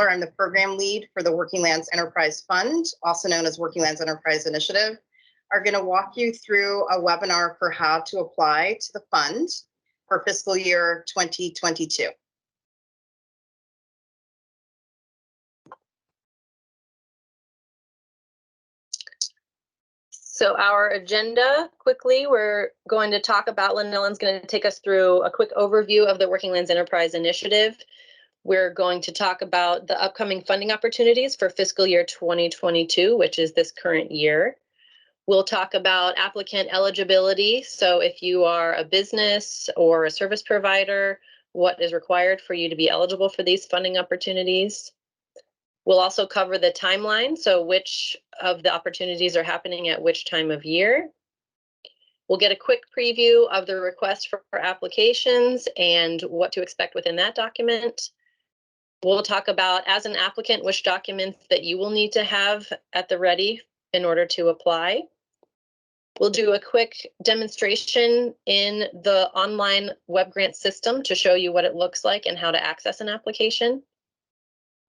I'm the program lead for the Working Lands Enterprise Fund, also known as Working Lands Enterprise Initiative, are going to walk you through a webinar for how to apply to the fund for fiscal year 2022. So our agenda, quickly, we're going to talk about, Lynn Ellen's going to take us through a quick overview of the Working Lands Enterprise Initiative. We're going to talk about the upcoming funding opportunities for fiscal year 2022, which is this current year. We'll talk about applicant eligibility. So if you are a business or a service provider, what is required for you to be eligible for these funding opportunities. We'll also cover the timeline, so which of the opportunities are happening at which time of year. We'll get a quick preview of the request for applications and what to expect within that document. We'll talk about, as an applicant, which documents that you will need to have at the ready in order to apply. We'll do a quick demonstration in the online web grant system to show you what it looks like and how to access an application.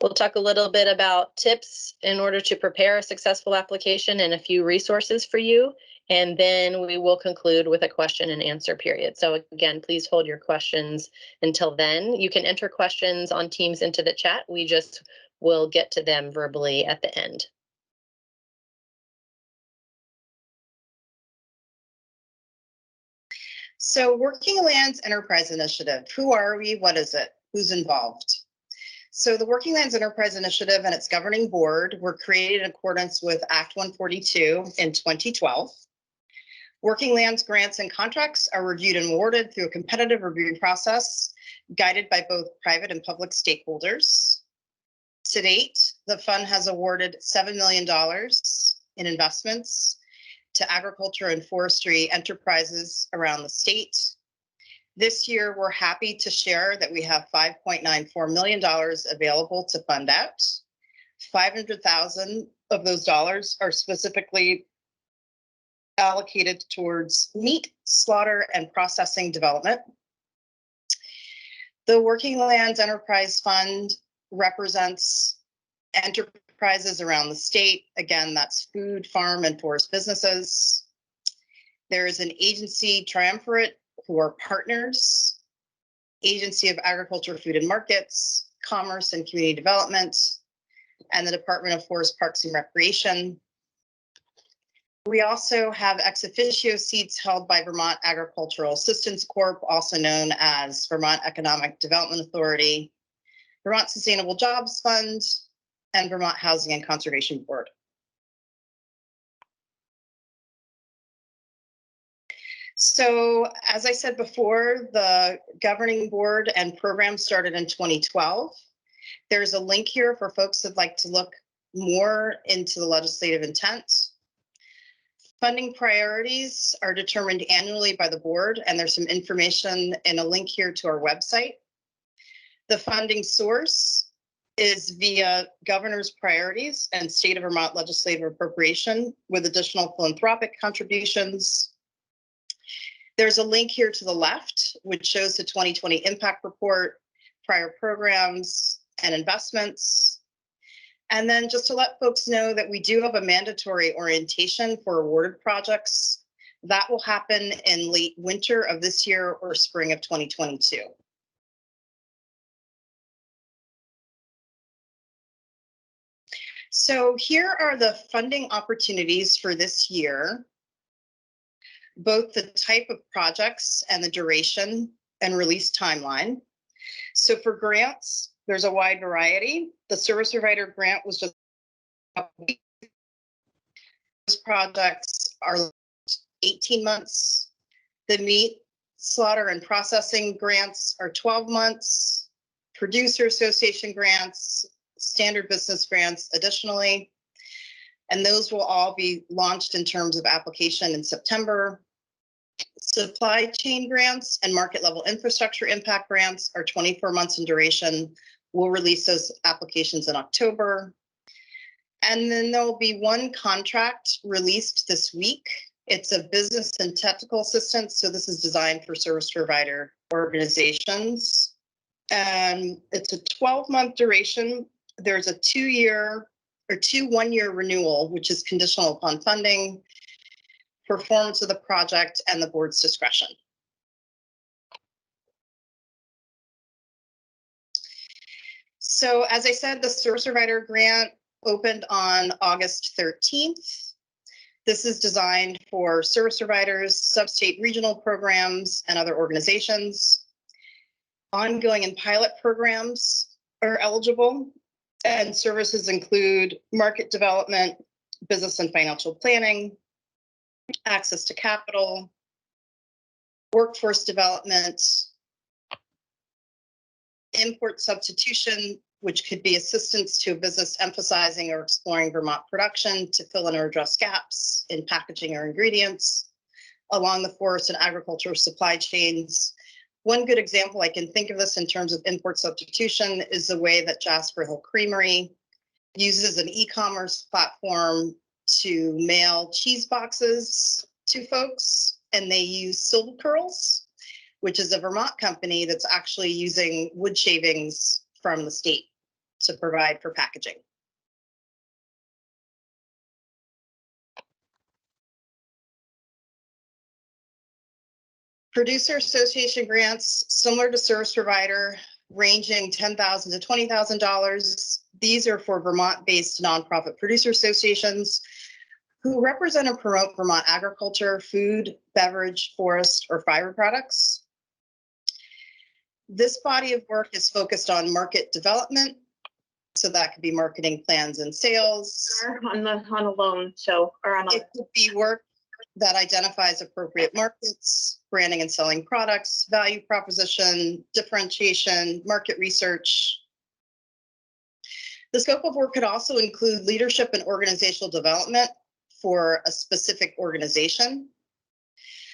We'll talk a little bit about tips in order to prepare a successful application and a few resources for you. And then we will conclude with a question and answer period. So again, please hold your questions until then. You can enter questions on Teams into the chat. We just will get to them verbally at the end. So Working Lands Enterprise Initiative, who are we? What is it? Who's involved? So the Working Lands Enterprise Initiative and its governing board were created in accordance with Act 142 in 2012. Working Lands grants and contracts are reviewed and awarded through a competitive review process guided by both private and public stakeholders. To date, the fund has awarded $7 million in investments to agriculture and forestry enterprises around the state. This year, we're happy to share that we have $5.94 million available to fund out. $500,000 of those dollars are specifically allocated towards meat, slaughter, and processing development. The Working Lands Enterprise Fund represents enterprises around the state. Again, that's food, farm, and forest businesses. There is an agency triumvirate who are partners, Agency of Agriculture, Food and Markets, Commerce and Community Development, and the Department of Forest, Parks and Recreation. We also have ex officio seats held by Vermont Agricultural Assistance Corp., also known as Vermont Economic Development Authority, Vermont Sustainable Jobs Fund, and Vermont Housing and Conservation Board. So, as I said before, the governing board and program started in 2012. There's a link here for folks that'd like to look more into the legislative intent. Funding priorities are determined annually by the board, and there's some information in a link here to our website. The funding source is via governor's priorities and state of Vermont legislative appropriation with additional philanthropic contributions. There's a link here to the left, which shows the 2020 impact report, prior programs and investments. And then just to let folks know that we do have a mandatory orientation for awarded projects. That will happen in late winter of this year or spring of 2022. So here are the funding opportunities for this year, both the type of projects and the duration and release timeline. So for grants, there's a wide variety. The service provider grant was just those projects are 18 months. The meat, slaughter, and processing grants are 12 months. Producer association grants, standard business grants additionally. And those will all be launched in terms of application in September. Supply chain grants and market level infrastructure impact grants are 24 months in duration. We'll release those applications in October. And then there will be one contract released this week. It's a business and technical assistance. So this is designed for service provider organizations. And it's a 12-month duration there's a 2-year or 2 one-year renewal, which is conditional upon funding, performance of the project, and the board's discretion. So as I said, the service provider grant opened on August 13th. This is designed for service providers, sub-state regional programs, and other organizations. Ongoing and pilot programs are eligible, and services include market development, business and financial planning, access to capital, workforce development, import substitution, which could be assistance to a business emphasizing or exploring Vermont production to fill in or address gaps in packaging or ingredients along the forest and agricultural supply chains. One good example, I can think of this in terms of import substitution, is the way that Jasper Hill Creamery uses an e-commerce platform to mail cheese boxes to folks, and they use Silver Curls, which is a Vermont company that's actually using wood shavings from the state to provide for packaging. Producer association grants, similar to service provider, ranging $10,000 to $20,000. These are for Vermont-based nonprofit producer associations who represent and promote Vermont agriculture, food, beverage, forest, or fiber products. This body of work is focused on market development. So that could be marketing plans and sales. On a loan, so, or on a. It could be work that identifies appropriate markets, branding and selling products, value proposition, differentiation, market research. The scope of work could also include leadership and organizational development for a specific organization.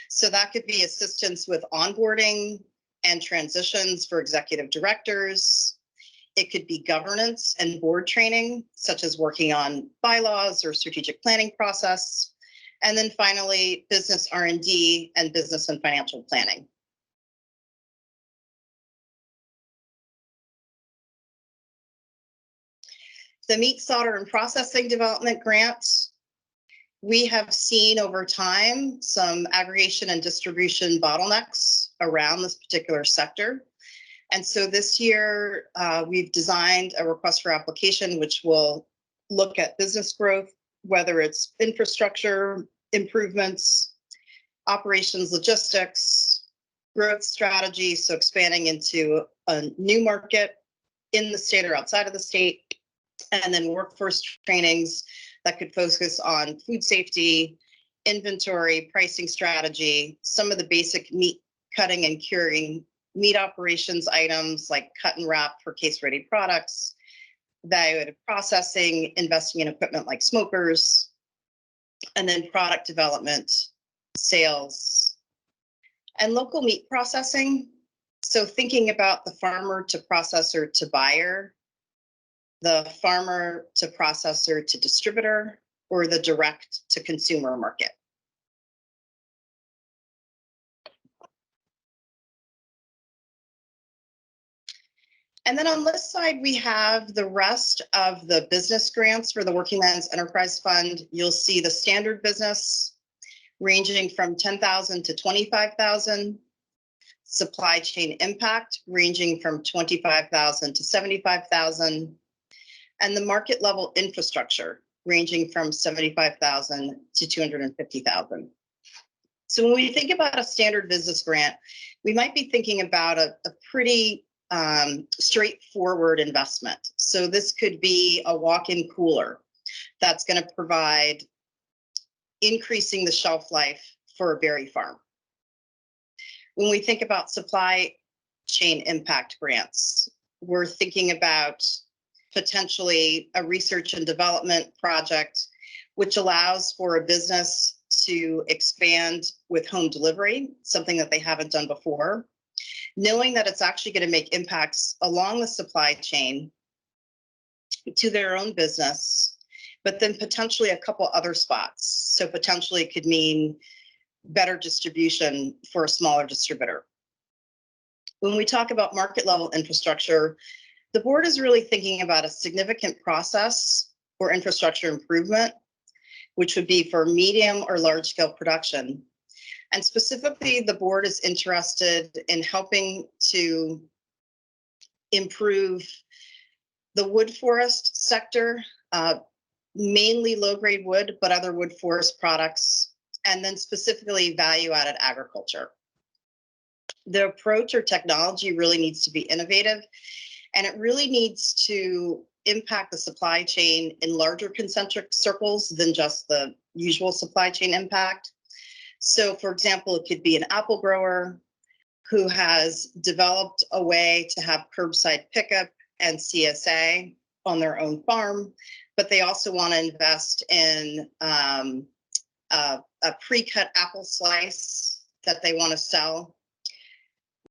So that could be assistance with onboarding and transitions for executive directors. It could be governance and board training, such as working on bylaws or strategic planning process. And then finally, business R&D and business and financial planning. The meat, solder, and processing development grants. We have seen over time some aggregation and distribution bottlenecks around this particular sector. And so this year, we've designed a request for application, which will look at business growth, whether it's infrastructure improvements, operations, logistics, growth strategy, so expanding into a new market in the state or outside of the state, and then workforce trainings that could focus on food safety, inventory, pricing strategy, some of the basic meat cutting and curing meat operations items like cut and wrap for case-ready products, value-added processing, investing in equipment like smokers, and then product development, sales, and local meat processing. So thinking about the farmer to processor to buyer, the farmer to processor to distributor, or the direct to consumer market. And then on this side, we have the rest of the business grants for the Working Lands Enterprise Fund. You'll see the standard business ranging from $10,000 to $25,000, supply chain impact ranging from $25,000 to $75,000, and the market level infrastructure ranging from $75,000 to $250,000. So when we think about a standard business grant, we might be thinking about a pretty straightforward investment. So this could be a walk-in cooler that's going to provide increasing the shelf life for a berry farm. When we think about supply chain impact grants, we're thinking about potentially a research and development project which allows for a business to expand with home delivery, something that they haven't done before, knowing that it's actually going to make impacts along the supply chain to their own business, but then potentially a couple other spots. So potentially it could mean better distribution for a smaller distributor. When we talk about market level infrastructure, The board is really thinking about a significant process or infrastructure improvement, which would be for medium or large scale production. And specifically, the board is interested in helping to improve the wood forest sector, mainly low-grade wood, but other wood forest products, and then specifically value-added agriculture. The approach or technology really needs to be innovative, and it really needs to impact the supply chain in larger concentric circles than just the usual supply chain impact. So, for example, it could be an apple grower who has developed a way to have curbside pickup and CSA on their own farm, but they also want to invest in a pre-cut apple slice that they want to sell.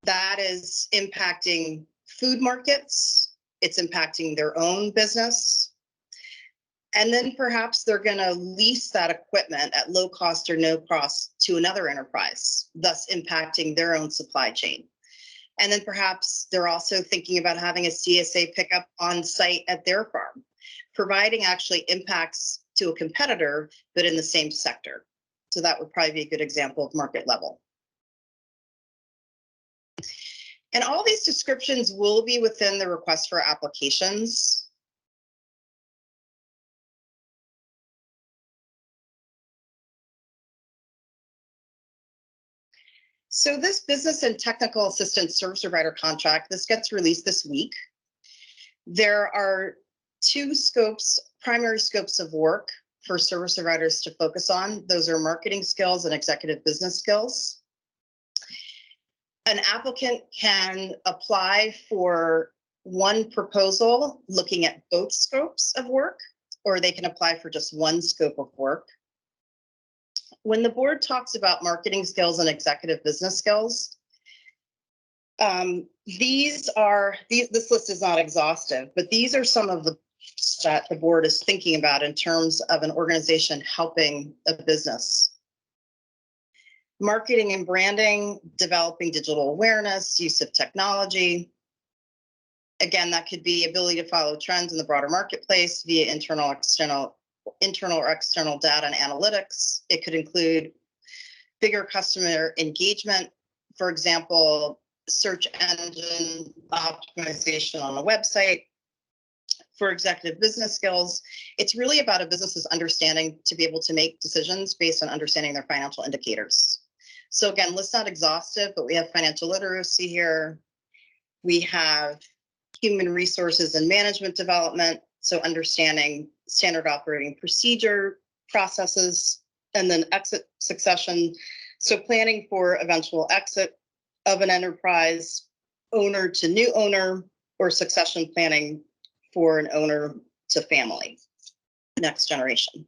That is impacting food markets. It's impacting their own business. And then perhaps they're going to lease that equipment at low cost or no cost to another enterprise, thus impacting their own supply chain. And then perhaps they're also thinking about having a CSA pickup on site at their farm, providing actually impacts to a competitor, but in the same sector. So that would probably be a good example of market level. And all these descriptions will be within the request for applications. So this business and technical assistance service provider contract, this gets released this week. There are two scopes, primary scopes of work for service providers to focus on. Those are marketing skills and executive business skills. An applicant can apply for one proposal looking at both scopes of work, or they can apply for just one scope of work. When the board talks about marketing skills and executive business skills, this list is not exhaustive, but these are some of the that the board is thinking about in terms of an organization helping a business. Marketing and branding, developing digital awareness, use of technology. Again, that could be ability to follow trends in the broader marketplace via internal or external data and analytics. It could include bigger customer engagement, for example, search engine optimization on a website. For executive business skills, it's really about a business's understanding to be able to make decisions based on understanding their financial indicators. So again, list not exhaustive, but we have financial literacy here. We have human resources and management development, so understanding standard operating procedure processes, and then exit succession. So planning for eventual exit of an enterprise, owner to new owner, or succession planning for an owner to family, next generation.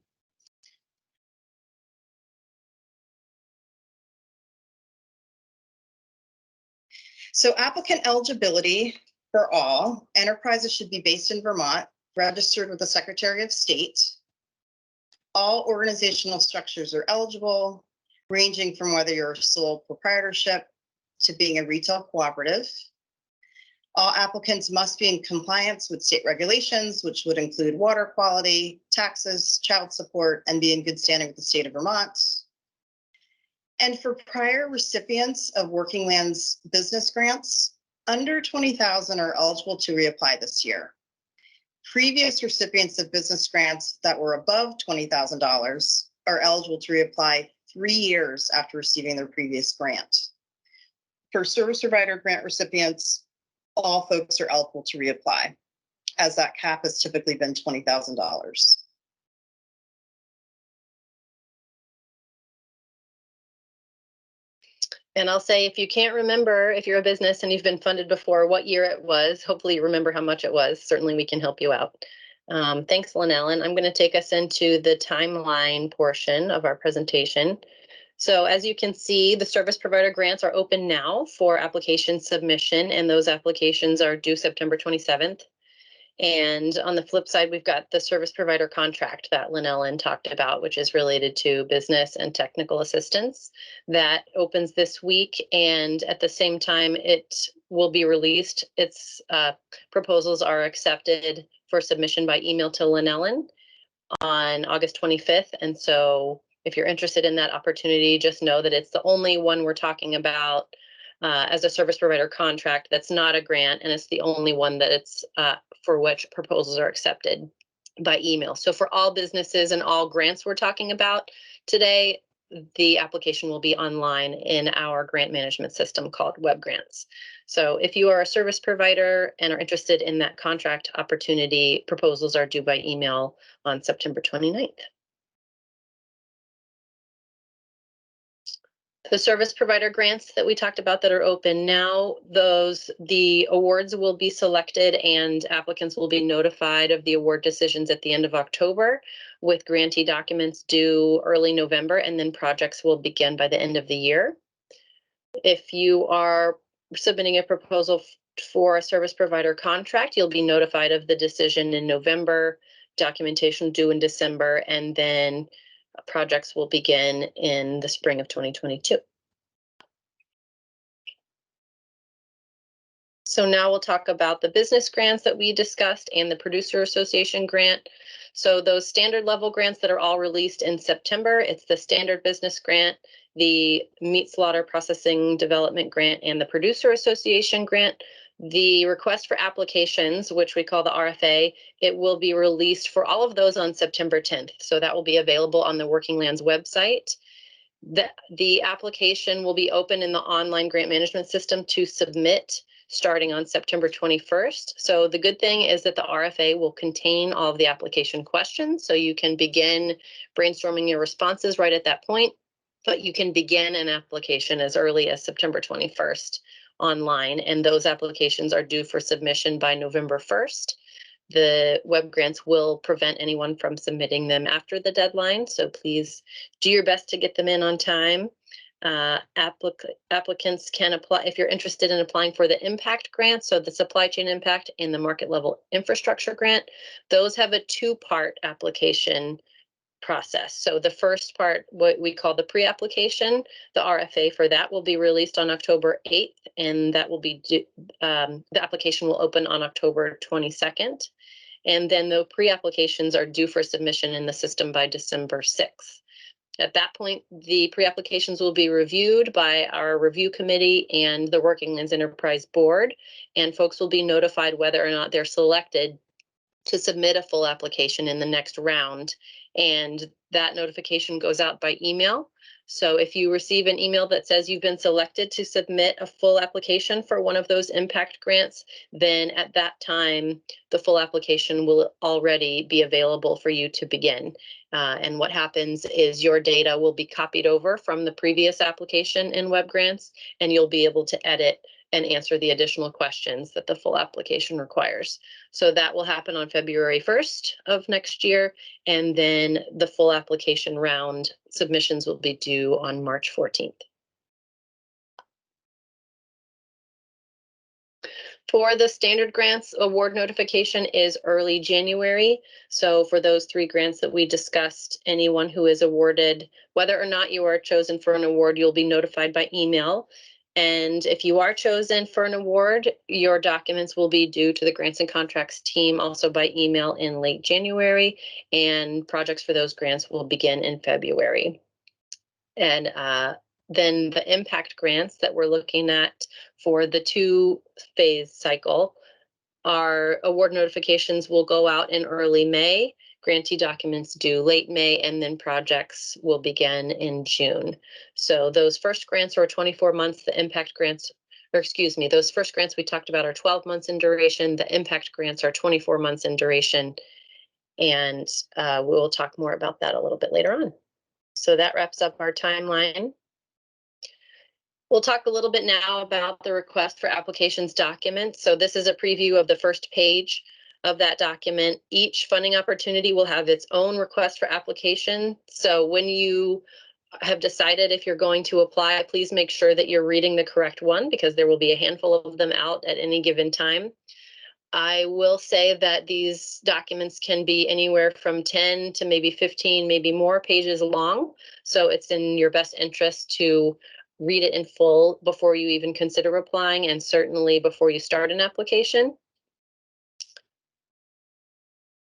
So applicant eligibility for all enterprises should be based in Vermont, registered with the Secretary of State. All organizational structures are eligible, ranging from whether you're a sole proprietorship to being a retail cooperative. All applicants must be in compliance with state regulations, which would include water quality, taxes, child support, and be in good standing with the state of Vermont. And for prior recipients of Working Lands business grants, under $20,000 are eligible to reapply this year. Previous recipients of business grants that were above $20,000 are eligible to reapply 3 years after receiving their previous grant. For service provider grant recipients, all folks are eligible to reapply, as that cap has typically been $20,000. And I'll say, if you can't remember, if you're a business and you've been funded before, what year it was, hopefully you remember how much it was. Certainly we can help you out. Thanks, Lynell. And I'm going to take us into the timeline portion of our presentation. So as you can see, the service provider grants are open now for application submission, and those applications are due September 27th. And on the flip side, we've got the service provider contract that Lynn talked about, which is related to business and technical assistance. That opens this week, and at the same time, it will be released. Its proposals are accepted for submission by email to Lynn on August 25th. And so if you're interested in that opportunity, just know that it's the only one we're talking about as a service provider contract that's not a grant, and it's the only one that it's for which proposals are accepted by email. So for all businesses and all grants we're talking about today, the application will be online in our grant management system called Web Grants. So if you are a service provider and are interested in that contract opportunity, proposals are due by email on September 29th. The service provider grants that we talked about that are open now, the awards will be selected and applicants will be notified of the award decisions at the end of October, with grantee documents due early November, and then projects will begin by the end of the year. If you are submitting a proposal for a service provider contract, you'll be notified of the decision in November, documentation due in December, and then projects will begin in the spring of 2022. So now we'll talk about the business grants that we discussed and the Producer Association grant. So those standard level grants that are all released in September, it's the standard business grant, the meat slaughter processing development grant, and the Producer Association grant. The request for applications, which we call the RFA, it will be released for all of those on September 10th. So that will be available on the Working Lands website. The application will be open in the online grant management system to submit starting on September 21st. So the good thing is that the RFA will contain all of the application questions. So you can begin brainstorming your responses right at that point, but you can begin an application as early as September 21st online, and those applications are due for submission by November 1st. The web grants will prevent anyone from submitting them after the deadline, so please do your best to get them in on time. Applicants can apply if you're interested in applying for the impact grant, so the supply chain impact and the market level infrastructure grant. Those have a two-part application process. So the first part, what we call the pre-application, the RFA for that will be released on October 8th, and that will be the application will open on October 22nd. And then the pre-applications are due for submission in the system by December 6th. At that point, the pre-applications will be reviewed by our review committee and the Working Lands Enterprise Board, and folks will be notified whether or not they're selected to submit a full application in the next round. And that notification goes out by email. So if you receive an email that says you've been selected to submit a full application for one of those impact grants, then at that time, the full application will already be available for you to begin. And what happens is your data will be copied over from the previous application in Web Grants, and you'll be able to edit and answer the additional questions that the full application requires. So that will happen on February 1st of next year, and then the full application round submissions will be due on March 14th. For the standard grants, award notification is early January. So for those 3 grants that we discussed, anyone who is awarded, whether or not you are chosen for an award, you'll be notified by email. And if you are chosen for an award, your documents will be due to the Grants and Contracts team also by email in late January, and projects for those grants will begin in February. And then the impact grants that we're looking at for the 2-phase cycle, our award notifications will go out in early May, grantee documents due late May, and then projects will begin in June. So those first grants are 24 months, the impact grants, or excuse me, those first grants we talked about are 12 months in duration, the impact grants are 24 months in duration, and we'll talk more about that a little bit later on. So that wraps up our timeline. We'll talk a little bit now about the request for applications document. So this is a preview of the first page of that document. Each funding opportunity will have its own request for application. So when you have decided if you're going to apply, please make sure that you're reading the correct one, because there will be a handful of them out at any given time. I will say that these documents can be anywhere from 10 to maybe 15, maybe more pages long. So it's in your best interest to read it in full before you even consider applying, and certainly before you start an application.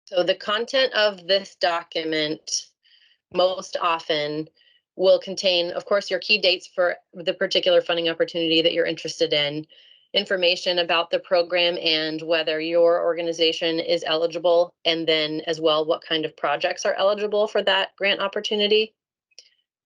So the content of this document most often will contain, of course, your key dates for the particular funding opportunity that you're interested in, information about the program and whether your organization is eligible, and then as well what kind of projects are eligible for that grant opportunity.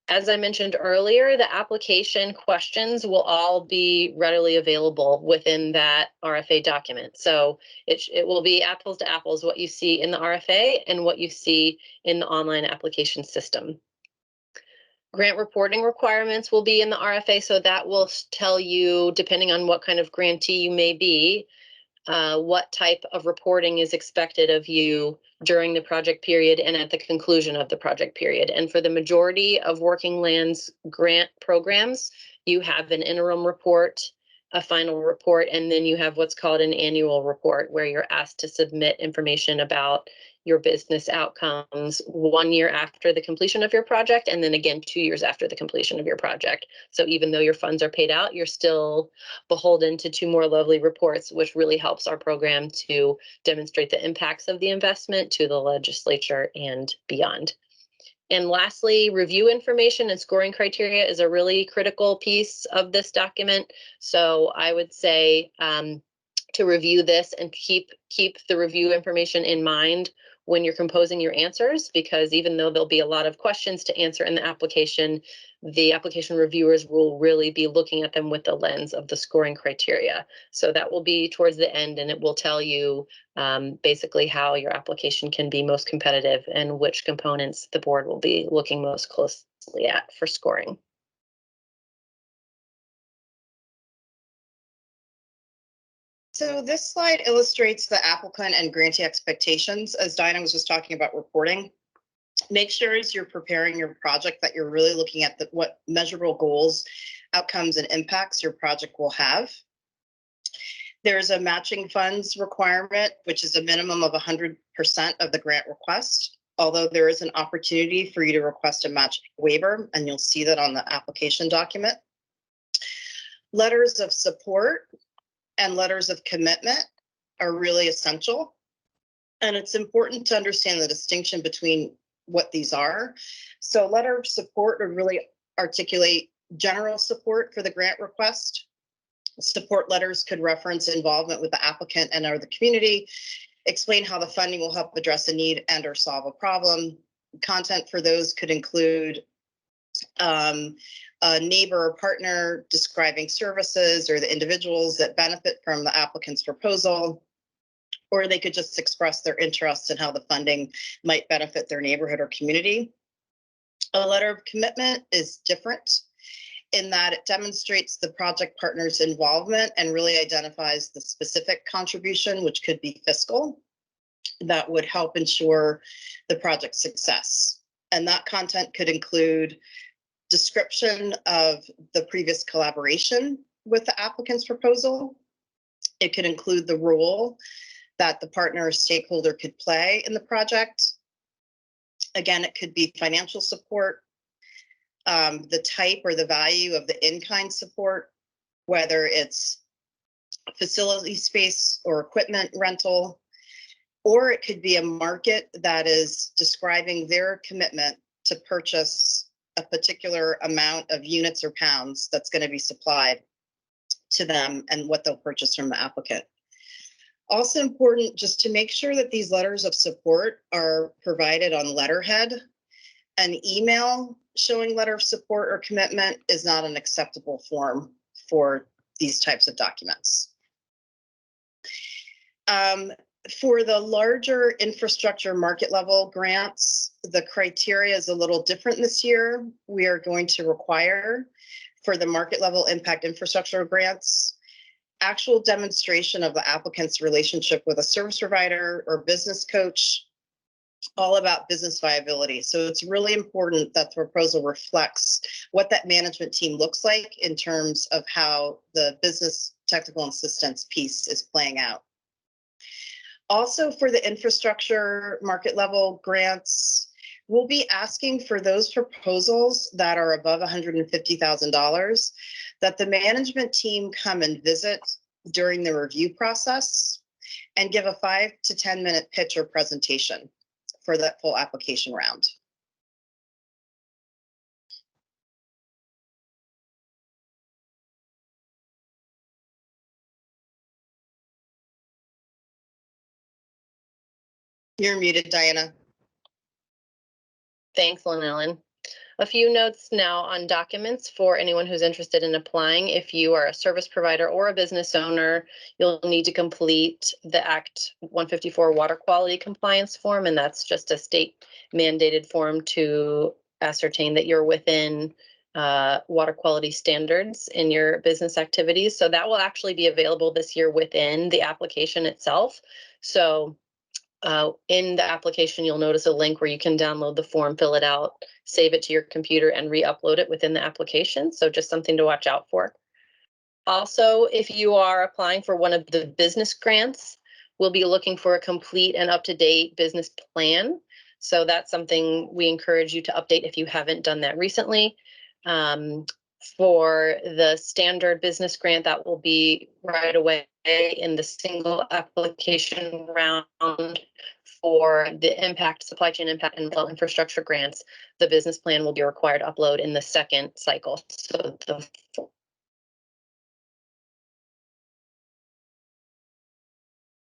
As I mentioned earlier, the application questions will all be readily available within that RFA document. So it will be apples to apples, what you see in the RFA and what you see in the online application system. Grant reporting requirements will be in the RFA, so that will tell you, depending on what kind of grantee you may be, what type of reporting is expected of you during the project period and at the conclusion of the project period. And for the majority of Working Lands grant programs, you have an interim report, a final report, and then you have what's called an annual report, where you're asked to submit information about your business outcomes 1 year after the completion of your project, and then again 2 years after the completion of your project. So even though your funds are paid out, you're still beholden to 2 more lovely reports, which really helps our program to demonstrate the impacts of the investment to the legislature and beyond. And lastly, review information and scoring criteria is a really critical piece of this document. So I would say to review this and keep the review information in mind when you're composing your answers, because even though there'll be a lot of questions to answer in the application reviewers will really be looking at them with the lens of the scoring criteria. So that will be towards the end, and it will tell you basically how your application can be most competitive and which components the board will be looking most closely at for scoring. So this slide illustrates the applicant and grantee expectations, as Dinah was just talking about reporting. Make sure as you're preparing your project that you're really looking at what measurable goals, outcomes, and impacts your project will have. There's a matching funds requirement, which is a minimum of 100% of the grant request, although there is an opportunity for you to request a match waiver, and you'll see that on the application document. Letters of support and letters of commitment are really essential. And it's important to understand the distinction between what these are. So letter of support would really articulate general support for the grant request. Support letters could reference involvement with the applicant and or the community, explain how the funding will help address a need and or solve a problem. Content for those could include a neighbor or partner describing services or the individuals that benefit from the applicant's proposal, or they could just express their interest in how the funding might benefit their neighborhood or community. A letter of commitment is different in that it demonstrates the project partner's involvement and really identifies the specific contribution, which could be fiscal, that would help ensure the project's success. And that content could include description of the previous collaboration with the applicant's proposal. It could include the role that the partner or stakeholder could play in the project. Again, it could be financial support, the type or the value of the in-kind support, whether it's facility space or equipment rental, or it could be a market that is describing their commitment to purchase a particular amount of units or pounds that's going to be supplied to them and what they'll purchase from the applicant. Also important just to make sure that these letters of support are provided on letterhead. An email showing letter of support or commitment is not an acceptable form for these types of documents. For the larger infrastructure market level grants, the criteria is a little different this year. We are going to require for the market level impact infrastructure grants, actual demonstration of the applicant's relationship with a service provider or business coach, all about business viability. So it's really important that the proposal reflects what that management team looks like in terms of how the business technical assistance piece is playing out. Also for the infrastructure market level grants, we'll be asking for those proposals that are above $150,000 that the management team come and visit during the review process and give a 5 to 10 minute pitch or presentation for that full application round. You're muted, Diana. Thanks, Lynn Ellen. A few notes now on documents for anyone who's interested in applying. If you are a service provider or a business owner, you'll need to complete the Act 154 water quality compliance form, and that's just a state mandated form to ascertain that you're within water quality standards in your business activities. So that will actually be available this year within the application itself. So in the application, you'll notice a link where you can download the form, fill it out, save it to your computer, and re-upload it within the application. So just something to watch out for. Also, if you are applying for one of the business grants, we'll be looking for a complete and up-to-date business plan. So that's something we encourage you to update if you haven't done that recently. For the standard business grant, that will be right away in the single application round. For the impact, supply chain impact, and infrastructure grants, the business plan will be required to upload in the second cycle. So the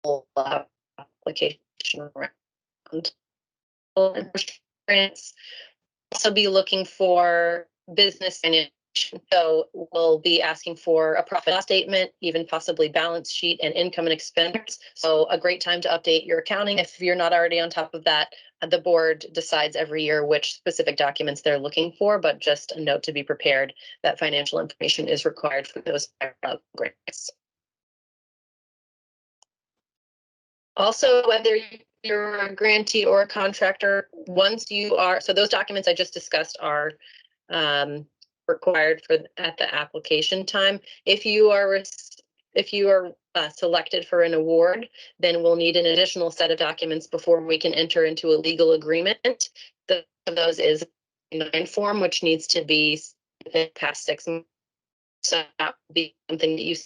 full application round. Grants also be looking for business financial. So we'll be asking for a profit loss statement, even possibly balance sheet and income and expense. So a great time to update your accounting. If you're not already on top of that, the board decides every year which specific documents they're looking for, but just a note to be prepared that financial information is required for those grants. Also, whether you're a grantee or a contractor, once you are, so those documents I just discussed are required for at the application time. If you are selected for an award, then we'll need an additional set of documents before we can enter into a legal agreement. The those is a form, which needs to be within the past 6 months. So that would be something that you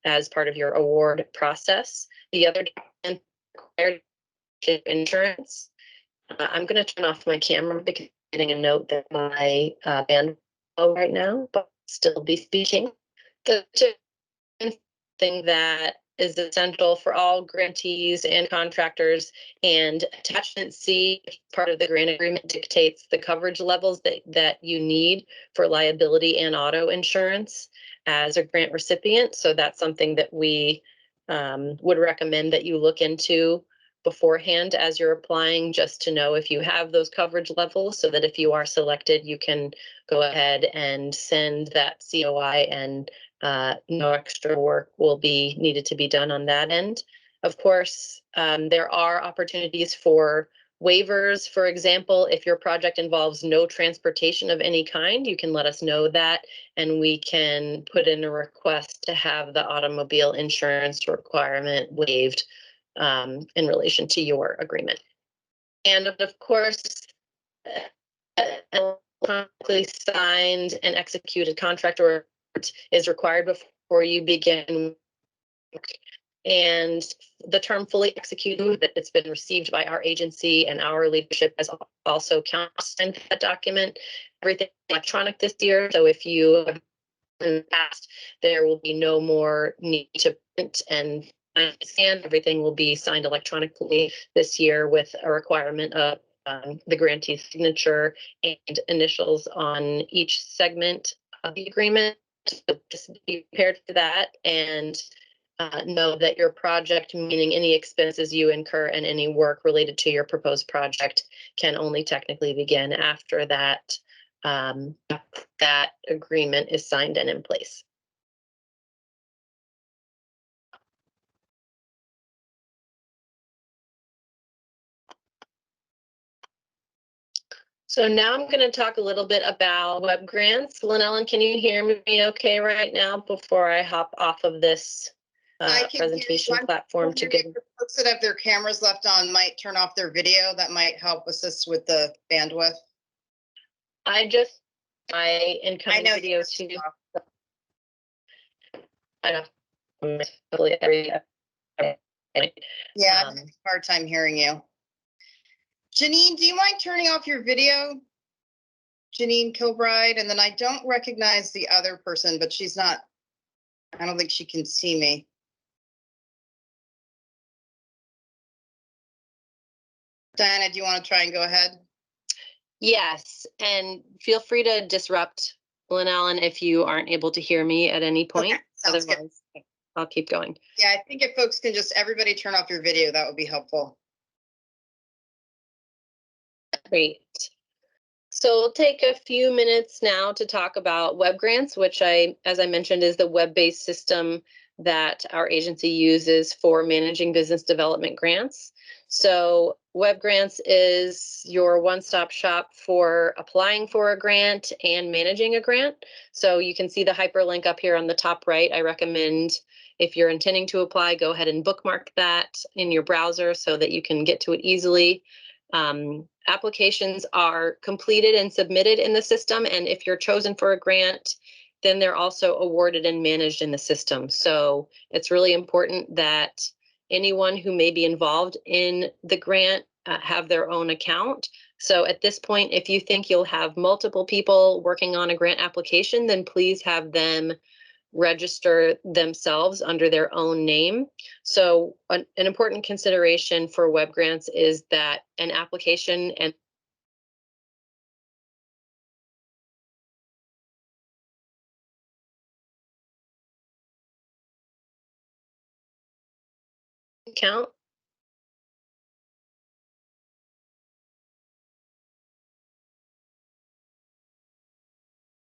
as part of your award process. The other document required insurance. I'm going to turn off my camera because I'm getting a note that my band right now, but still be speaking. The thing that is essential for all grantees and contractors, and attachment C, part of the grant agreement, dictates the coverage levels that you need for liability and auto insurance as a grant recipient. So that's something that we would recommend that you look into beforehand as you're applying, just to know if you have those coverage levels, so that if you are selected, you can go ahead and send that COI, and no extra work will be needed to be done on that end. Of course, there are opportunities for waivers. For example, if your project involves no transportation of any kind, you can let us know that, and we can put in a request to have the automobile insurance requirement waived in relation to your agreement. And of course, electronically signed and executed contract or is required before you begin. And the term fully executed, that it's been received by our agency and our leadership, has also counts in that document. Everything electronic this year. So if you have in the past, there will be no more need to print and scan. Everything will be signed electronically this year with a requirement of the grantee's signature and initials on each segment of the agreement. So just be prepared for that, and know that your project, meaning any expenses you incur and any work related to your proposed project, can only technically begin after that that agreement is signed and in place. So now I'm going to talk a little bit about web grants. Lynn Ellen, can you hear me okay right now before I hop off of this I can hear you. presentation I'm platform to wondering give. if the folks that have their cameras left on might turn off their video. That might help assist with the bandwidth. I just, my incoming know video yours too. is off. I don't. Totally every. Yeah, I'm having a hard time hearing you. Janine, do you mind turning off your video? Janine Kilbride, and then I don't recognize the other person, but she's not, I don't think she can see me. Diana, do you want to try and go ahead? Yes, and feel free to disrupt Lynn Allen if you aren't able to hear me at any point. Okay, sounds good. Otherwise, I'll keep going. Yeah, I think if folks can just, everybody turn off your video, that would be helpful. Great. So we'll take a few minutes now to talk about web grants, which as I mentioned, is the web-based system that our agency uses for managing business development grants. So web grants is your one-stop shop for applying for a grant and managing a grant. So you can see the hyperlink up here on the top right. I recommend if you're intending to apply, go ahead and bookmark that in your browser so that you can get to it easily. Applications are completed and submitted in the system, and if you're chosen for a grant, then they're also awarded and managed in the system. So it's really important that anyone who may be involved in the grant have their own account. So at this point, if you think you'll have multiple people working on a grant application, then please have them register themselves under their own name. So an important consideration for web grants is that an application and account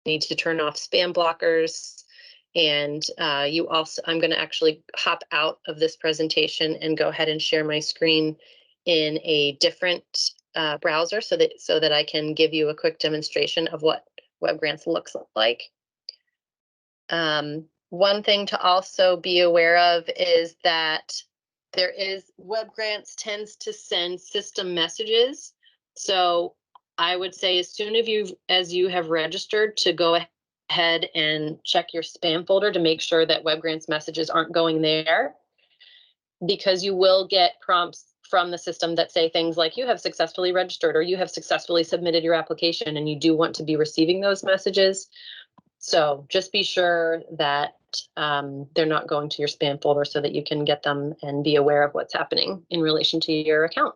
need to turn off spam blockers. And you also, I'm going to actually hop out of this presentation and go ahead and share my screen in a different browser so that I can give you a quick demonstration of what web grants looks like. One thing to also be aware of is that web grants tends to send system messages. So I would say as soon as you have registered, to go ahead and check your spam folder to make sure that web grants messages aren't going there, because you will get prompts from the system that say things like you have successfully registered or you have successfully submitted your application, and you do want to be receiving those messages. So just be sure that they're not going to your spam folder so that you can get them and be aware of what's happening in relation to your account.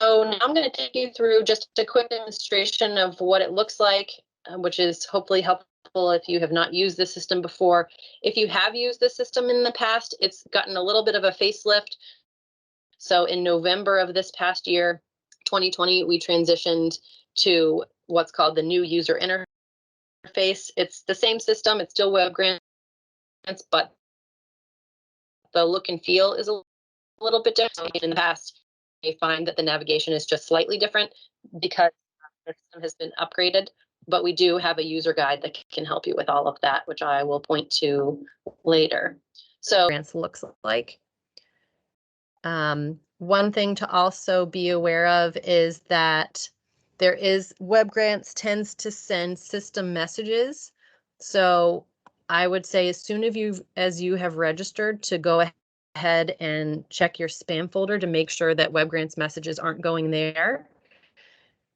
So now I'm going to take you through just a quick demonstration of what it looks like, which is hopefully helpful if you have not used the system before. If you have used the system in the past, it's gotten a little bit of a facelift. So in November of this past year, 2020, we transitioned to what's called the new user interface. It's the same system, it's still web grants, but the look and feel is a little bit different. In the past, you find that the navigation is just slightly different because the system has been upgraded, but we do have a user guide that can help you with all of that, which I will point to later. So grants looks like. One thing to also be aware of is that web grants tends to send system messages. So I would say as soon as you have registered, to go ahead and check your spam folder to make sure that web grants messages aren't going there,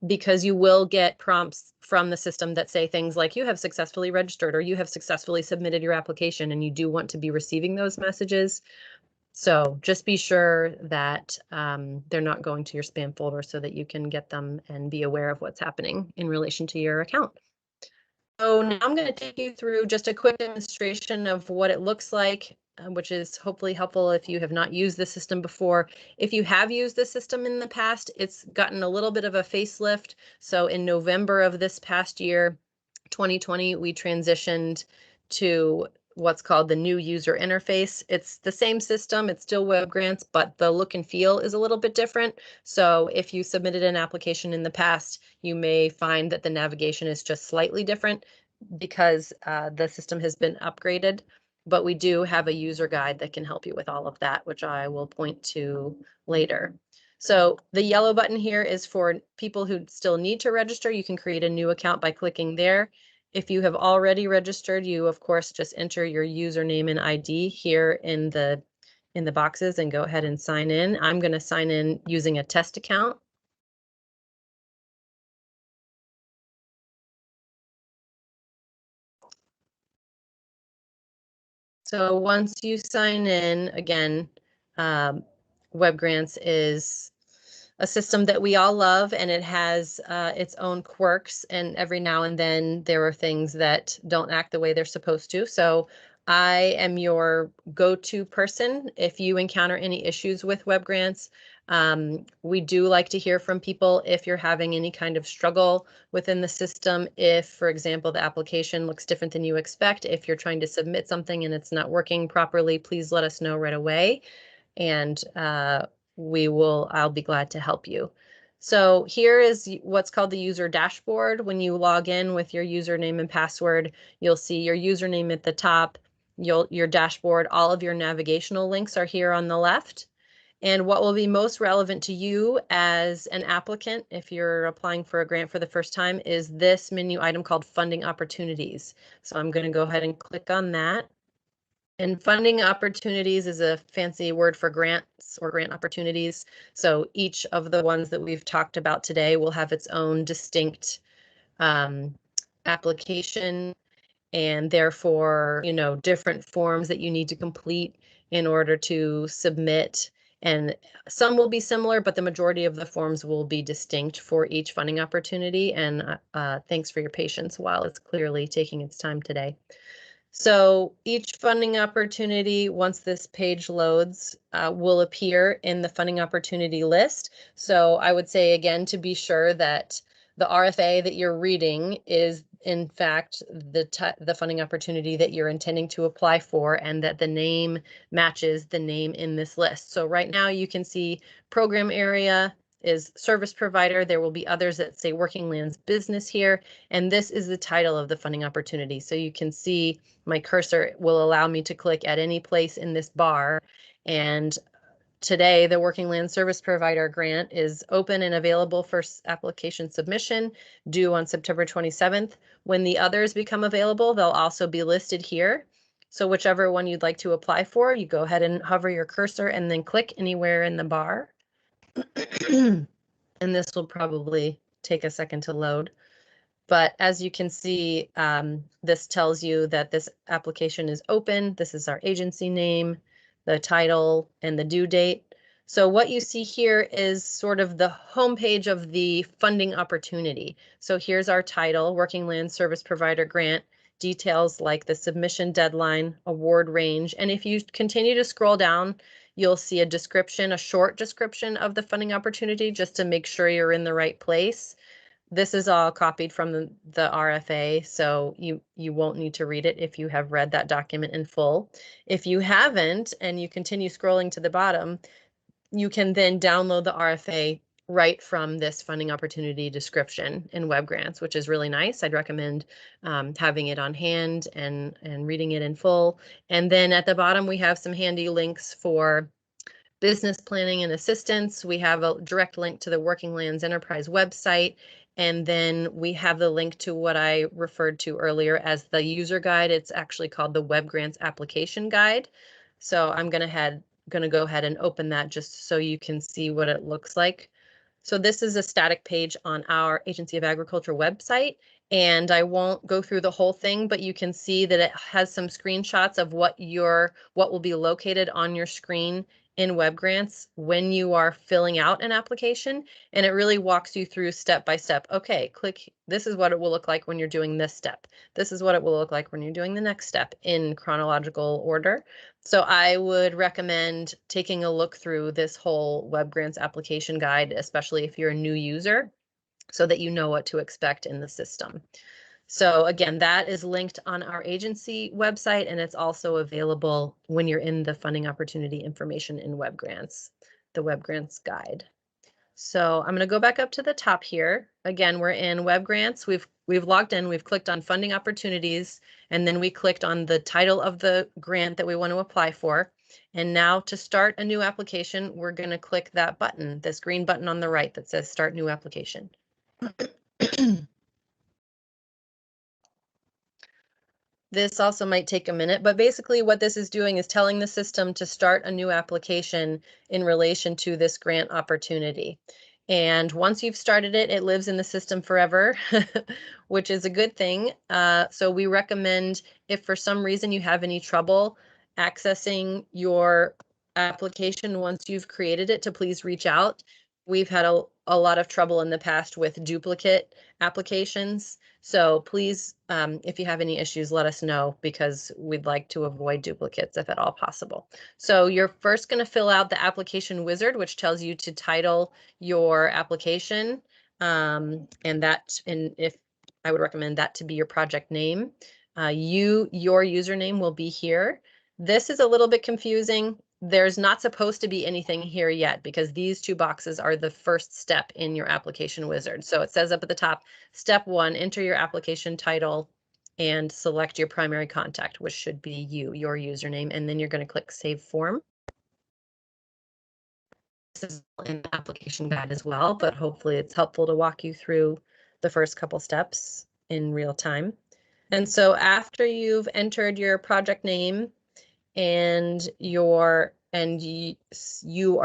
because you will get prompts from the system that say things like you have successfully registered or you have successfully submitted your application, and you do want to be receiving those messages. So just be sure that they're not going to your spam folder so that you can get them and be aware of what's happening in relation to your account. So now I'm going to take you through just a quick demonstration of what it looks like, which is hopefully helpful if you have not used the system before. If you have used the system in the past, it's gotten a little bit of a facelift. So in November of this past year, 2020, we transitioned to what's called the new user interface. It's the same system, it's still web grants, but the look and feel is a little bit different. So if you submitted an application in the past, you may find that the navigation is just slightly different because the system has been upgraded. but we do have a user guide that can help you with all of that, which I will point to later. So the yellow button here is for people who still need to register. You can create a new account by clicking there. If you have already registered, you of course just enter your username and ID here in the boxes and go ahead and sign in. I'm going to sign in using a test account. So once you sign in, again, WebGrants is a system that we all love, and it has its own quirks, and every now and then there are things that don't act the way they're supposed to. So I am your go-to person if you encounter any issues with WebGrants. We do like to hear from people if you're having any kind of struggle within the system. If, for example, the application looks different than you expect, if you're trying to submit something and it's not working properly, please let us know right away. And I'll be glad to help you. So here is what's called the user dashboard. When you log in with your username and password, you'll see your username at the top, your dashboard, all of your navigational links are here on the left. And what will be most relevant to you as an applicant, if you're applying for a grant for the first time, is this menu item called Funding Opportunities. So I'm going to go ahead and click on that. And funding opportunities is a fancy word for grants or grant opportunities. So each of the ones that we've talked about today will have its own distinct application, and therefore, different forms that you need to complete in order to submit. And some will be similar, but the majority of the forms will be distinct for each funding opportunity. And thanks for your patience while it's clearly taking its time today. So each funding opportunity, once this page loads, will appear in the funding opportunity list. So I would say again, to be sure that the RFA that you're reading is in fact the funding opportunity that you're intending to apply for, and that the name matches the name in this list. So right now you can see program area is service provider. There will be others that say Working Lands Business here, and this is the title of the funding opportunity. So you can see my cursor will allow me to click at any place in this bar. And today, the Working Land Service Provider grant is open and available for application submission, due on September 27th. When the others become available, they'll also be listed here. So whichever one you'd like to apply for, you go ahead and hover your cursor and then click anywhere in the bar. And this will probably take a second to load. But as you can see, this tells you that this application is open. This is our agency name, the title, and the due date. So what you see here is sort of the homepage of the funding opportunity. So here's our title, Working Land Service Provider Grant, details like the submission deadline, award range. And if you continue to scroll down, you'll see a description, a short description of the funding opportunity, just to make sure you're in the right place. This is all copied from the RFA, so you won't need to read it if you have read that document in full. If you haven't, and you continue scrolling to the bottom, you can then download the RFA right from this funding opportunity description in WebGrants, which is really nice. I'd recommend having it on hand and reading it in full. And then at the bottom, we have some handy links for business planning and assistance. We have a direct link to the Working Lands Enterprise website. And then we have the link to what I referred to earlier as the user guide. It's actually called the WebGrants Application Guide. So I'm going to go ahead and open that just so you can see what it looks like. So this is a static page on our Agency of Agriculture website, and I won't go through the whole thing, but you can see that it has some screenshots of what will be located on your screen in WebGrants when you are filling out an application, and it really walks you through step by step. Okay, click, this is what it will look like when you're doing this step. This is what it will look like when you're doing the next step in chronological order. So I would recommend taking a look through this whole WebGrants application guide, especially if you're a new user, so that you know what to expect in the system. So again, that is linked on our agency website, and it's also available when you're in the funding opportunity information in WebGrants, the WebGrants guide. So I'm going to go back up to the top here. Again, we're in Web Grants. We've logged in, we've clicked on funding opportunities, and then we clicked on the title of the grant that we want to apply for. And now to start a new application, we're going to click that button, this green button on the right that says Start New Application. This also might take a minute, but basically what this is doing is telling the system to start a new application in relation to this grant opportunity. And once you've started it, it lives in the system forever, which is a good thing. So we recommend, if for some reason you have any trouble accessing your application once you've created it, to please reach out. We've had a lot of trouble in the past with duplicate applications. So please, if you have any issues, let us know, because we'd like to avoid duplicates if at all possible. So you're first going to fill out the application wizard, which tells you to title your application. And if I would recommend that to be your project name. Your username will be here. This is a little bit confusing. There's not supposed to be anything here yet, because these two boxes are the first step in your application wizard. So it says up at the top, step 1, enter your application title and select your primary contact, which should be your username, and then you're going to click Save Form. This is in the application guide as well, but hopefully it's helpful to walk you through the first couple steps in real time. And so after you've entered your project name and you are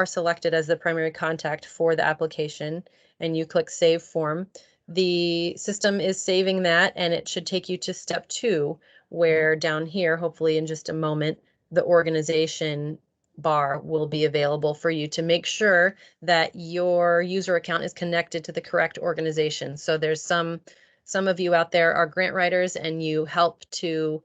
selected as the primary contact for the application, and you click Save Form, the system is saving that, and it should take you to step 2, where down here, hopefully in just a moment, the organization bar will be available for you to make sure that your user account is connected to the correct organization. So there's some of you out there are grant writers, and you help to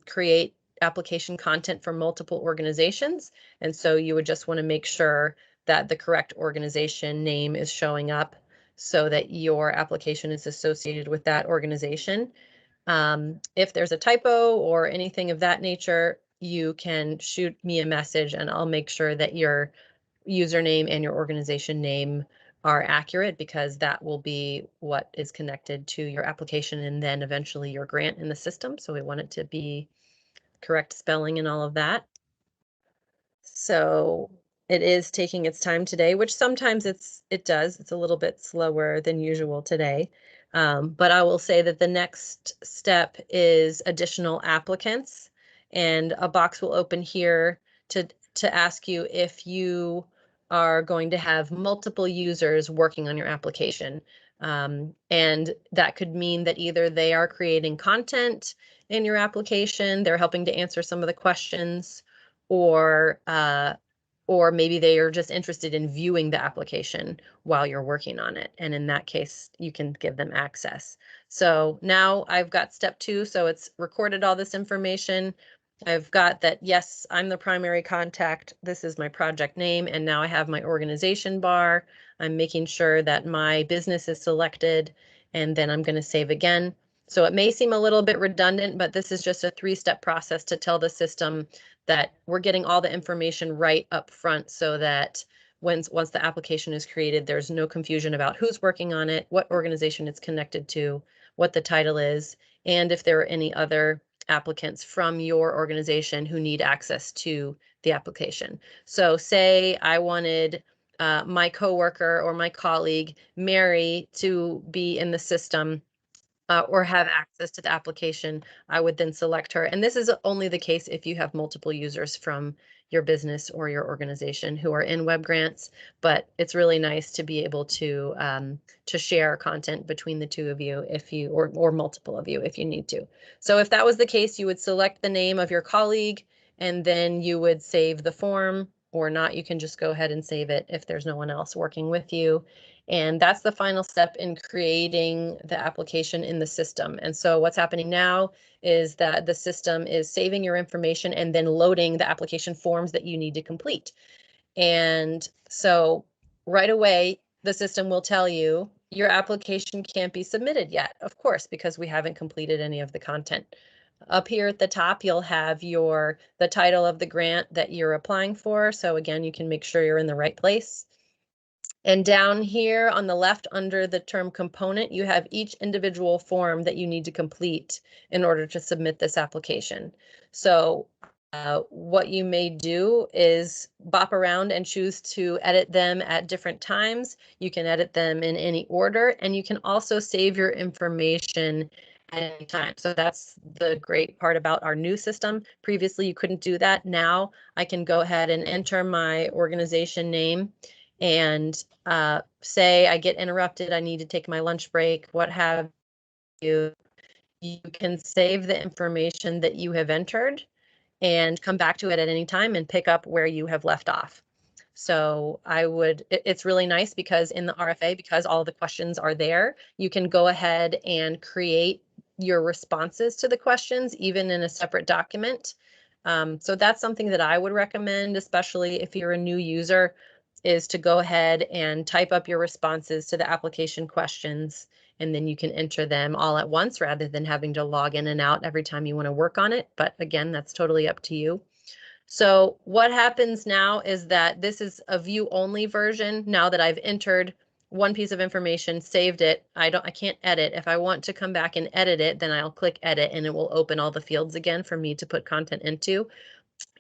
create application content for multiple organizations. And so you would just want to make sure that the correct organization name is showing up so that your application is associated with that organization. If there's a typo or anything of that nature, you can shoot me a message and I'll make sure that your username and your organization name are accurate, because that will be what is connected to your application and then eventually your grant in the system. So we want it to be correct spelling and all of that. So it is taking its time today, which sometimes it does. It's a little bit slower than usual today. But I will say that the next step is additional applicants, and a box will open here to ask you if you are going to have multiple users working on your application. And that could mean that either they are creating content in your application, they're helping to answer some of the questions, or maybe they are just interested in viewing the application while you're working on it. And in that case, you can give them access. So now I've got step 2. So it's recorded all this information. I've got that, yes, I'm the primary contact. This is my project name. And now I have my organization bar. I'm making sure that my business is selected, and then I'm going to save again. So it may seem a little bit redundant, but this is just a 3-step process to tell the system that we're getting all the information right up front, so that once the application is created, there's no confusion about who's working on it, what organization it's connected to, what the title is, and if there are any other applicants from your organization who need access to the application. So say I wanted my coworker or my colleague, Mary, to be in the system or have access to the application, I would then select her. And this is only the case if you have multiple users from your business or your organization who are in web grants, but it's really nice to be able to share content between the two of you if you, or multiple of you if you need to. So if that was the case, you would select the name of your colleague, and then you would save the form, or not, you can just go ahead and save it if there's no one else working with you. And that's the final step in creating the application in the system. And so what's happening now is that the system is saving your information and then loading the application forms that you need to complete. And so right away, the system will tell you your application can't be submitted yet, of course, because we haven't completed any of the content. Up here at the top, you'll have the title of the grant that you're applying for. So again, you can make sure you're in the right place. And down here on the left under the term component, you have each individual form that you need to complete in order to submit this application. So what you may do is bop around and choose to edit them at different times. You can edit them in any order, and you can also save your information at any time. So that's the great part about our new system. Previously, you couldn't do that. Now I can go ahead and enter my organization name and say I get interrupted, I need to take my lunch break, what have you. You can save the information that you have entered and come back to it at any time and pick up where you have left off. So it's really nice because in the RFA, because all the questions are there, you can go ahead and create your responses to the questions, even in a separate document. So that's something that I would recommend, especially if you're a new user, is to go ahead and type up your responses to the application questions, and then you can enter them all at once rather than having to log in and out every time you want to work on it. But again, that's totally up to you. So what happens now is that this is a view only version. Now that I've entered one piece of information, saved it, I can't edit. If I want to come back and edit it, then I'll click edit and it will open all the fields again for me to put content into.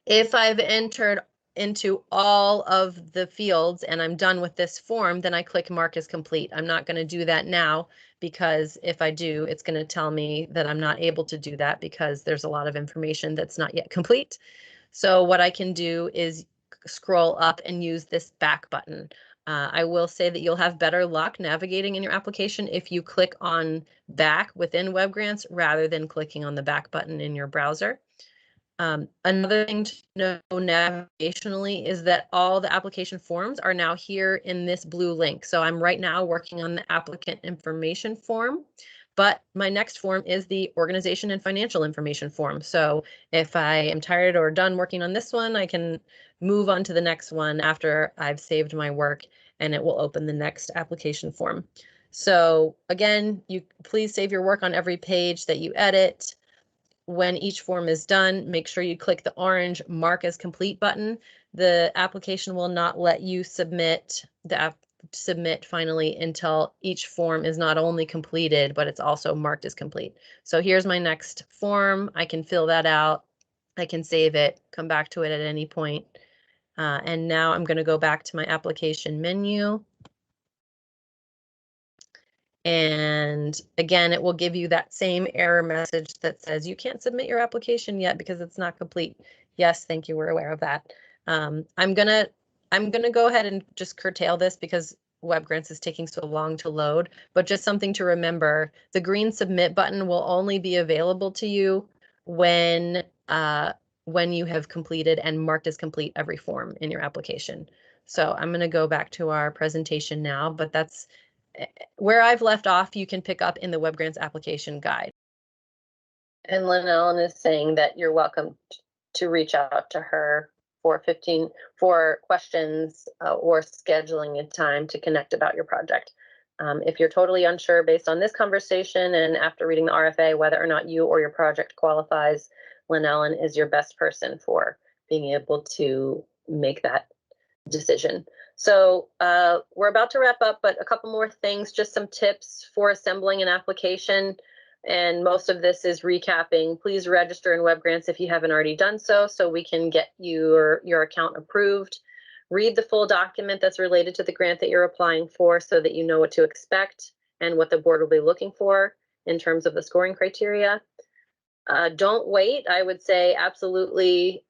If I've entered into all of the fields and I'm done with this form, then I click mark as complete. I'm not going to do that now because if I do, it's going to tell me that I'm not able to do that because there's a lot of information that's not yet complete. So what I can do is scroll up and use this back button. I will say that you'll have better luck navigating in your application if you click on back within Web Grants rather than clicking on the back button in your browser. Another thing to know navigationally is that all the application forms are now here in this blue link. So I'm right now working on the applicant information form, but my next form is the organization and financial information form. So if I am tired or done working on this one, I can move on to the next one after I've saved my work, and it will open the next application form. So again, you please save your work on every page that you edit. When each form is done, make sure you click the orange mark as complete button. The application will not let you submit finally until each form is not only completed, but it's also marked as complete. So here's my next form. I can fill that out. I can save it, come back to it at any point. And now I'm going to go back to my application menu. And again, it will give you that same error message that says you can't submit your application yet because it's not complete. Yes, thank you. We're aware of that. I'm gonna go ahead and just curtail this because Web Grants is taking so long to load. But just something to remember: the green submit button will only be available to you when you have completed and marked as complete every form in your application. So I'm going to go back to our presentation now, but that's where I've left off, you can pick up in the Web Grants application guide. And Lynn Ellen is saying that you're welcome to reach out to her for questions or scheduling a time to connect about your project. If you're totally unsure based on this conversation and after reading the RFA whether or not you or your project qualifies, Lynn Ellen is your best person for being able to make that decision. So we're about to wrap up, but a couple more things, just some tips for assembling an application. And most of this is recapping. Please register in Web Grants if you haven't already done so we can get your account approved. Read the full document that's related to the grant that you're applying for so that you know what to expect and what the board will be looking for in terms of the scoring criteria. Don't wait. I would say absolutely.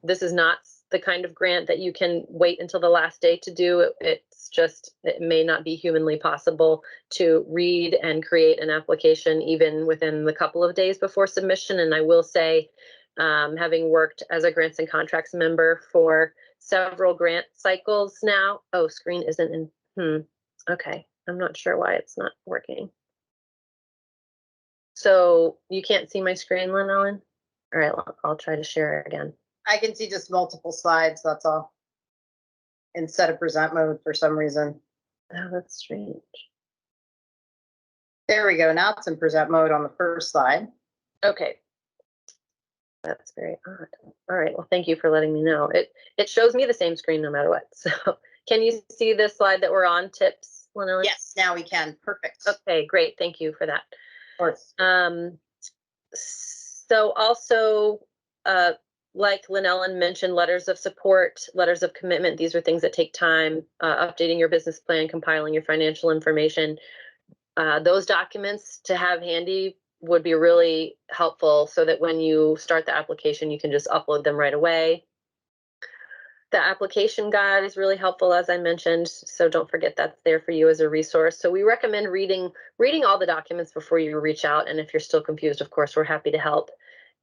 This is not the kind of grant that you can wait until the last day to do. It may not be humanly possible to read and create an application even within the couple of days before submission. And I will say, having worked as a grants and contracts member for several grant cycles now. Oh, screen isn't in. Okay, I'm not sure why it's not working. So you can't see my screen, Lynn Ellen? All right, I'll try to share it again. I can see just multiple slides, that's all. Instead of present mode for some reason. Oh, that's strange. There we go. Now it's in present mode on the first slide. Okay. That's very odd. All right, well, thank you for letting me know. It shows me the same screen no matter what, so Can you see this slide that we're on, tips, Lynellen? Yes, now we can. Perfect. Okay, great. Thank you for that. Of course. So also, like Lynellen mentioned, letters of support, letters of commitment, these are things that take time, updating your business plan, compiling your financial information. Those documents to have handy would be really helpful so that when you start the application, you can just upload them right away. The application guide is really helpful, as I mentioned, so don't forget that's there for you as a resource. So we recommend reading all the documents before you reach out, and if you're still confused, of course, we're happy to help.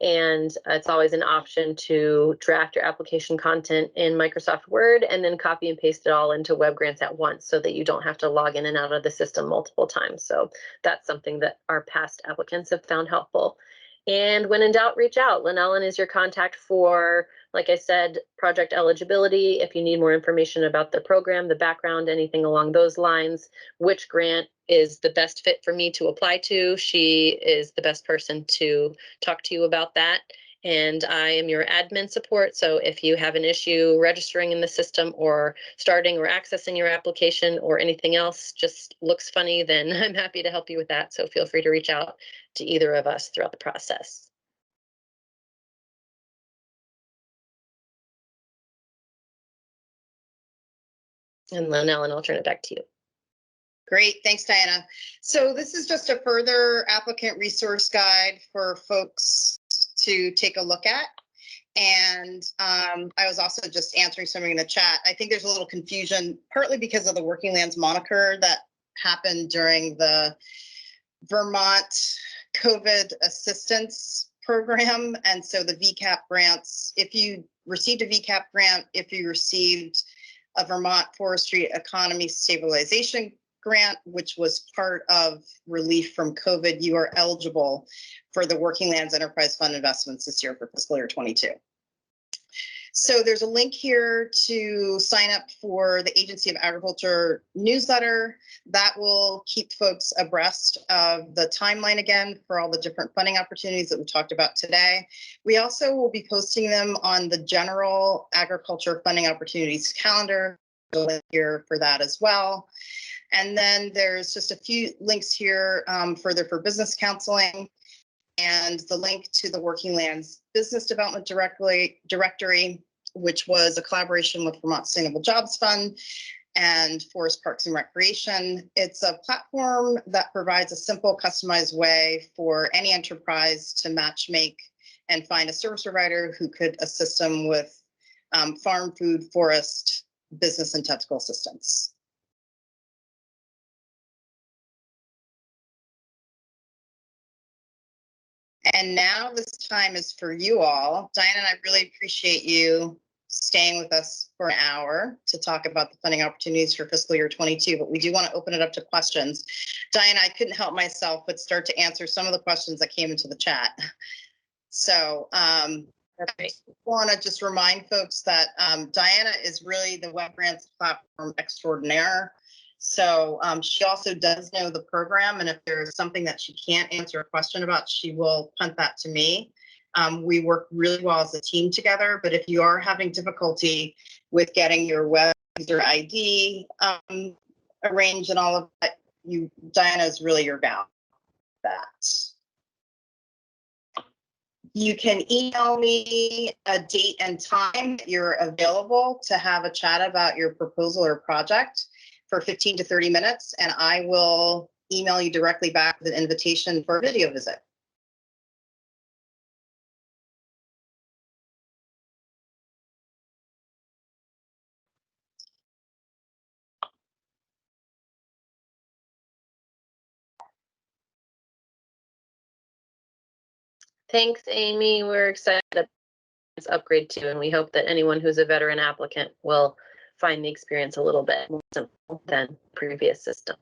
And it's always an option to draft your application content in Microsoft Word and then copy and paste it all into Web Grants at once so that you don't have to log in and out of the system multiple times. So that's something that our past applicants have found helpful. And when in doubt, reach out. Lynellen is your contact for, like I said, project eligibility. If you need more information about the program, the background, anything along those lines, which grant is the best fit for me to apply to, she is the best person to talk to you about that. And I am your admin support. So if you have an issue registering in the system or starting or accessing your application or anything else just looks funny, then I'm happy to help you with that. So feel free to reach out to either of us throughout the process. And Lynellen, I'll turn it back to you. Great, thanks, Diana. So this is just a further applicant resource guide for folks to take a look at. And I was also just answering something in the chat. I think there's a little confusion, partly because of the Working Lands moniker that happened during the Vermont COVID assistance program. And so the VCAP grants, if you received a VCAP grant, if you received a Vermont Forestry Economy Stabilization Grant, which was part of relief from COVID, you are eligible for the Working Lands Enterprise Fund investments this year for fiscal year 22. So there's a link here to sign up for the Agency of Agriculture newsletter that will keep folks abreast of the timeline again for all the different funding opportunities that we talked about today. We also will be posting them on the general agriculture funding opportunities calendar. There's a link here for that as well. And then there's just a few links here further for business counseling and the link to the Working Lands Business Development Directory, which was a collaboration with Vermont Sustainable Jobs Fund and Forest Parks and Recreation. It's a platform that provides a simple, customized way for any enterprise to match make and find a service provider who could assist them with farm, food, forest, business, and technical assistance. And now this time is for you all. Diana and I really appreciate you staying with us for an hour to talk about the funding opportunities for fiscal year 22, but we do want to open it up to questions. Diana, I couldn't help myself but start to answer some of the questions that came into the chat. So I want to just remind folks that Diana is really the Web Grants platform extraordinaire. So she also does know the program, and if there's something that she can't answer a question about, she will punt that to me. We work really well as a team together, but if you are having difficulty with getting your web user ID arranged and all of that, Diana is really your gal. That. You can email me a date and time that you're available to have a chat about your proposal or project for 15 to 30 minutes, and I will email you directly back with an invitation for a video visit. Thanks, Amy. We're excited about this upgrade too, and we hope that anyone who's a veteran applicant will find the experience a little bit more simple than previous system.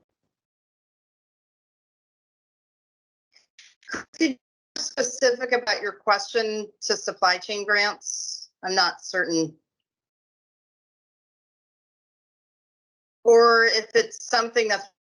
Could you be specific about your question to supply chain grants? I'm not certain. Or if it's something that's